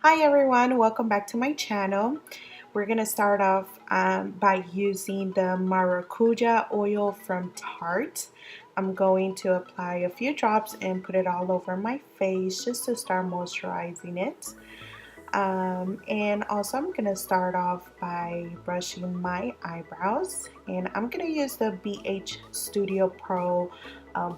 Hi everyone, welcome back to my channel. We're gonna start off by using the Maracuja oil from Tarte. I'm going to apply a few drops and put it all over my face just to start moisturizing it. And also I'm gonna start off by brushing my eyebrows, and I'm gonna use the BH Studio Pro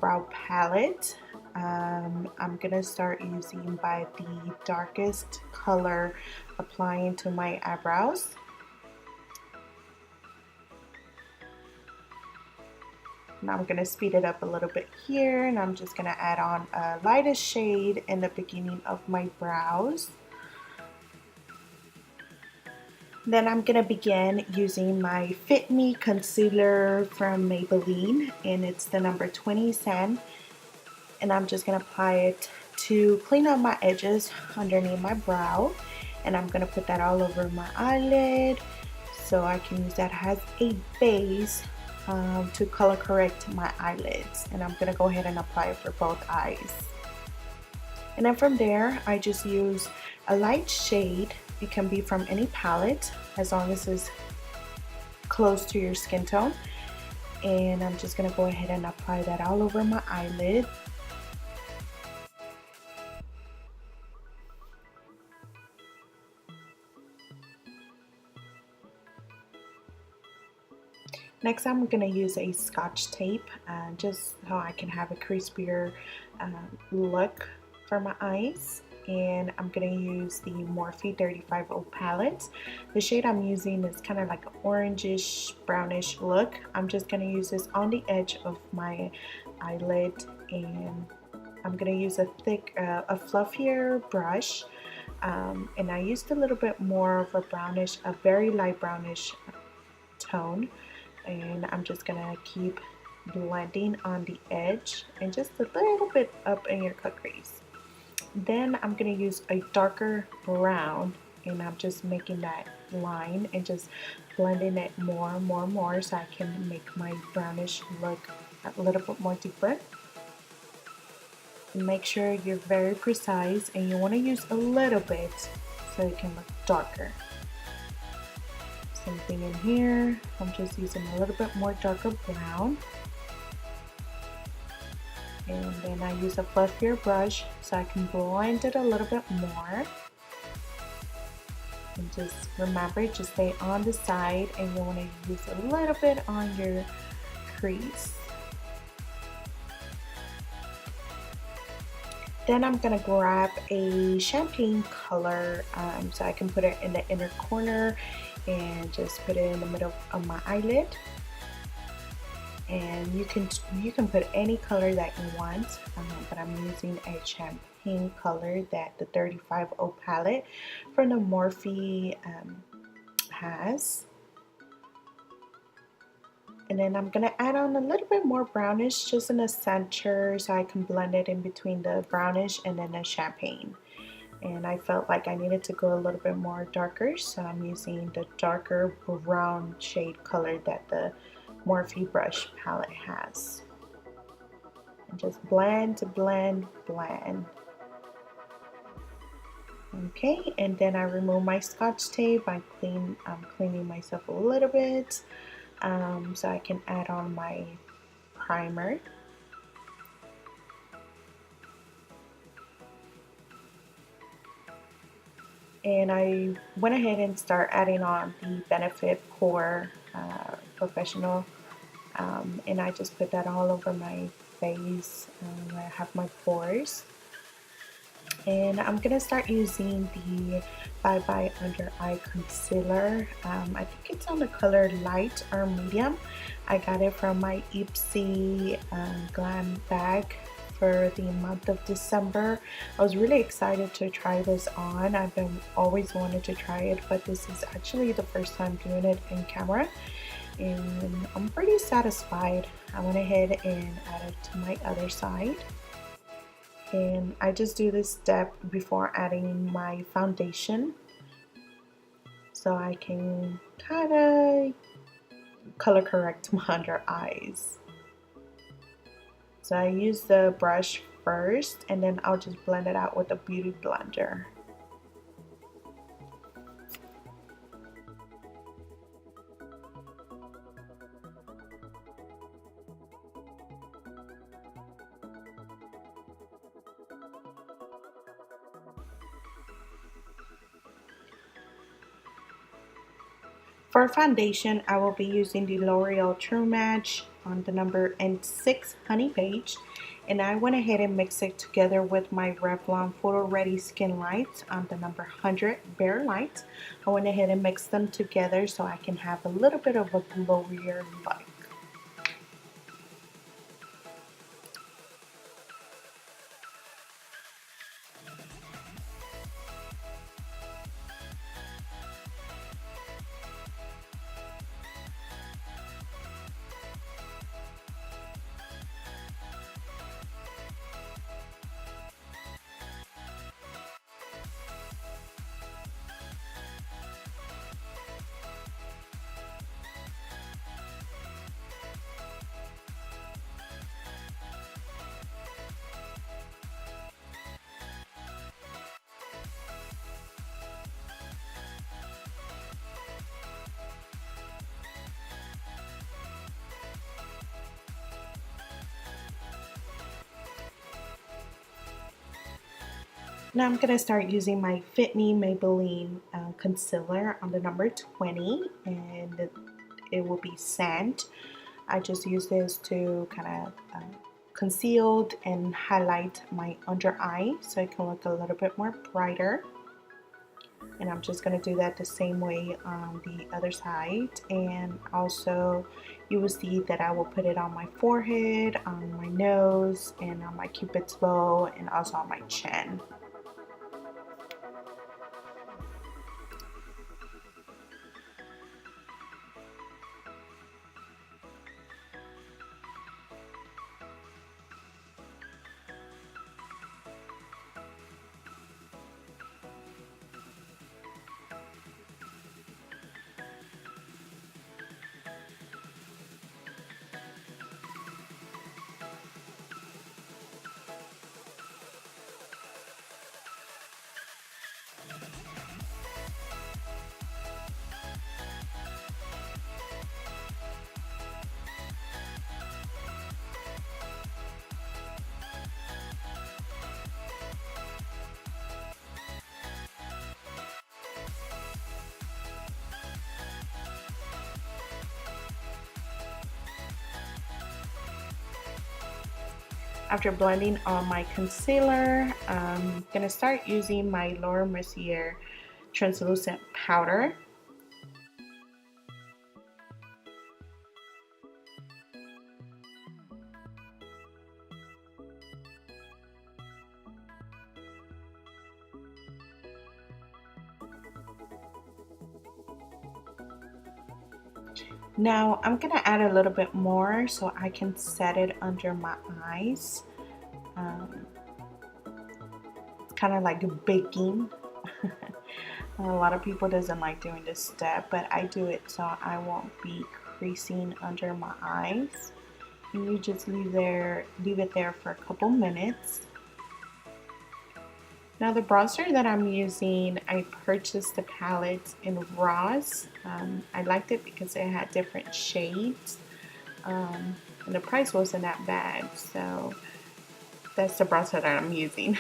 brow palette. I'm gonna start using by the darkest color, applying to my eyebrows. Now I'm gonna speed it up a little bit here, and I'm just gonna add on a lightest shade in the beginning of my brows. Then I'm gonna begin using my Fit Me Concealer from Maybelline, and it's the number 20 Sand. And I'm just gonna apply it to clean up my edges underneath my brow. And I'm gonna put that all over my eyelid so I can use that as a base to color correct my eyelids. And I'm gonna go ahead and apply it for both eyes. And then from there, I just use a light shade. It can be from any palette as long as it's close to your skin tone. And I'm just gonna go ahead and apply that all over my eyelid. Next, I'm gonna use a Scotch tape just so I can have a crispier look for my eyes. And I'm gonna use the Morphe 35O palette. The shade I'm using is kind of like an orangish brownish look. I'm just gonna use this on the edge of my eyelid, and I'm gonna use a fluffier brush, and I used a little bit more of a very light brownish tone, and I'm just gonna keep blending on the edge and just a little bit up in your cut crease. Then I'm going to use a darker brown, and I'm just making that line and just blending it more so I can make my brownish look a little bit more deeper. And make sure you're very precise, and you want to use a little bit so it can look darker. Same thing in here. I'm just using a little bit more darker brown. And then I use a fluffier brush so I can blend it a little bit more. And just remember to stay on the side, and you want to use a little bit on your crease. Then I'm going to grab a champagne color so I can put it in the inner corner and just put it in the middle of my eyelid. And you can put any color that you want, but I'm using a champagne color that the 35O palette from the Morphe has. And then I'm gonna add on a little bit more brownish just in the center so I can blend it in between the brownish and then the champagne. And I felt like I needed to go a little bit more darker, so I'm using the darker brown shade color that the Morphe brush palette has. And just blend. Okay, and then I remove my Scotch tape. I'm cleaning myself a little bit so I can add on my primer. And I went ahead and start adding on the Benefit Pore Professional, and I just put that all over my face where I have my pores. And I'm gonna start using the Bye Bye Under Eye Concealer. I think it's on the color light or medium. I got it from my Ipsy glam bag for the month of December. I was really excited to try this on. I've always wanted to try it, but this is actually the first time doing it in camera, and I'm pretty satisfied. I went ahead and added to my other side, and I just do this step before adding my foundation so I can kind of color correct my under eyes. So I use the brush first, and then I'll just blend it out with a beauty blender. For foundation, I will be using the L'Oreal True Match on the number N6 Honey Beige, and I went ahead and mixed it together with my Revlon Photo Ready Skin Lights on the number 100 Bare Light. I went ahead and mixed them together so I can have a little bit of a glowier look. Now I'm going to start using my Fit Me Maybelline concealer on the number 20, and it will be Sand. I just use this to kind of conceal and highlight my under eye so it can look a little bit more brighter. And I'm just going to do that the same way on the other side. And also you will see that I will put it on my forehead, on my nose, and on my cupid's bow, and also on my chin. After blending on my concealer, I'm going to start using my Laura Mercier translucent powder. Now I'm going to add a little bit more so I can set it under my eyes. Kind of like baking. A lot of people doesn't like doing this step, but I do it so I won't be creasing under my eyes. And you just leave it there for a couple minutes. Now the bronzer that I'm using, I purchased the palette in Ross. I liked it because it had different shades, and the price wasn't that bad, so that's the bronzer that I'm using.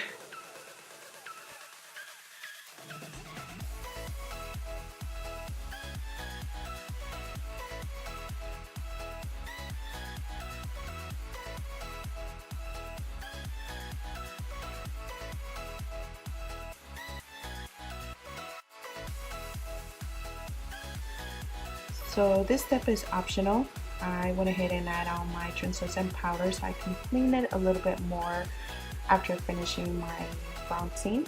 So this step is optional. I went ahead and add on my translucent powder so I can clean it a little bit more after finishing my bronzing.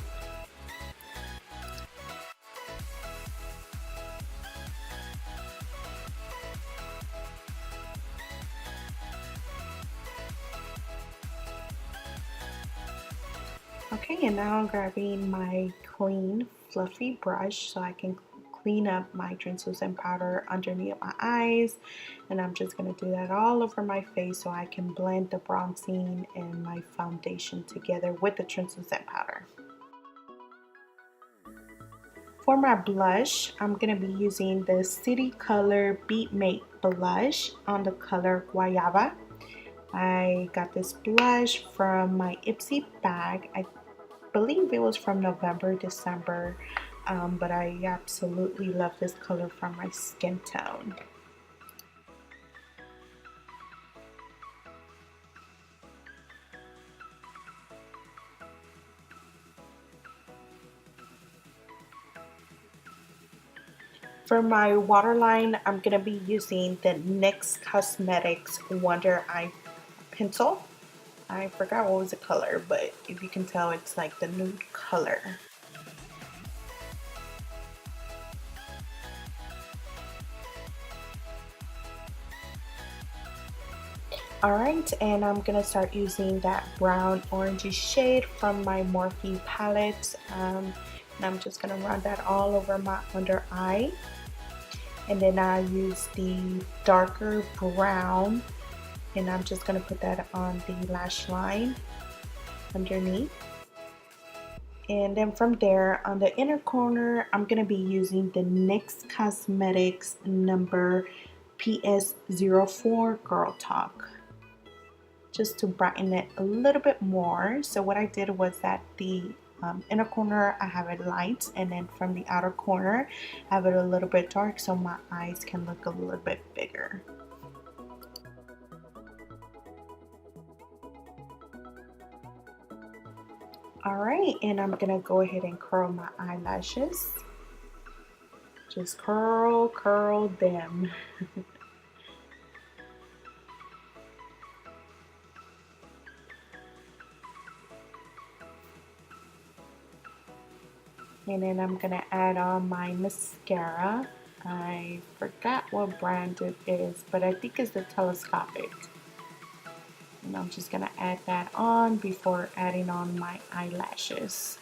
Okay, and now I'm grabbing my clean fluffy brush so I can clean up my translucent powder underneath my eyes, and I'm just going to do that all over my face so I can blend the bronzing and my foundation together with the translucent powder. For my blush, I'm going to be using the City Color Beat Make blush on the color Guayaba. I got this blush from my Ipsy bag. I believe it was from November, December but I absolutely love this color from my skin tone. For my waterline, I'm going to be using the NYX Cosmetics Wonder Eye Pencil. I forgot what was the color, but if you can tell, it's like the nude color. Alright, and I'm going to start using that brown orangey shade from my Morphe palette. And I'm just going to run that all over my under eye. And then I use the darker brown, and I'm just going to put that on the lash line underneath. And then from there, on the inner corner, I'm going to be using the NYX Cosmetics number PS04 Girl Talk, just to brighten it a little bit more. So what I did was that the inner corner I have it light, and then from the outer corner I have it a little bit dark so my eyes can look a little bit bigger. Alright, and I'm gonna go ahead and curl my eyelashes. Just curl them. And then I'm gonna add on my mascara. I forgot what brand it is, but I think it's the Telescopic. And I'm just gonna add that on before adding on my eyelashes.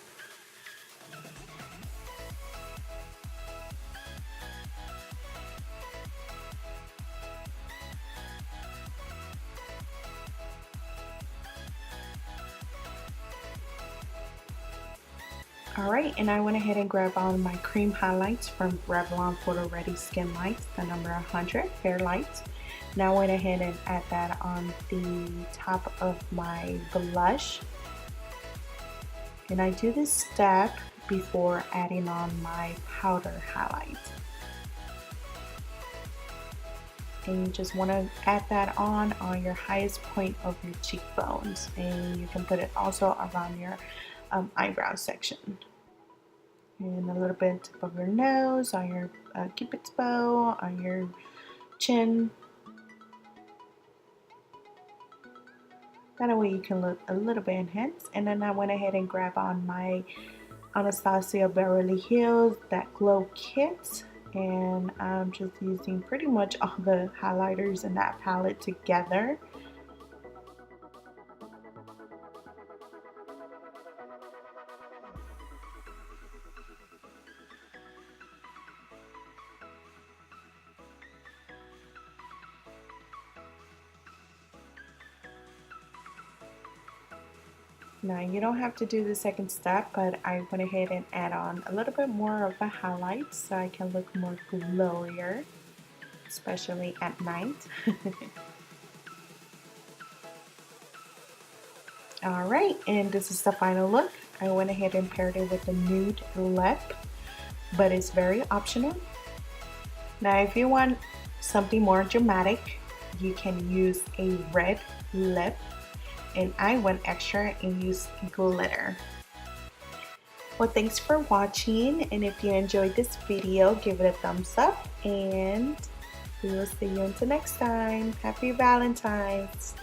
Alright, and I went ahead and grabbed on my cream highlights from Revlon Photo Ready Skin Lights, the number 100 Fair Lights. Now I went ahead and add that on the top of my blush. And I do this step before adding on my powder highlight. And you just want to add that on your highest point of your cheekbones. And you can put it also around your eyebrow section. And a little bit above your nose, on your cupid's bow, on your chin. That way you can look a little bit enhanced. And then I went ahead and grabbed on my Anastasia Beverly Hills That Glow Kit. And I'm just using pretty much all the highlighters in that palette together. Now you don't have to do the second step, but I went ahead and add on a little bit more of a highlight so I can look more glowier, especially at night. Alright, and this is the final look. I went ahead and paired it with a nude lip, but it's very optional. Now if you want something more dramatic, you can use a red lip. And I went extra and used glitter. Well, thanks for watching, and if you enjoyed this video, give it a thumbs up, and we will see you until next time. Happy Valentine's!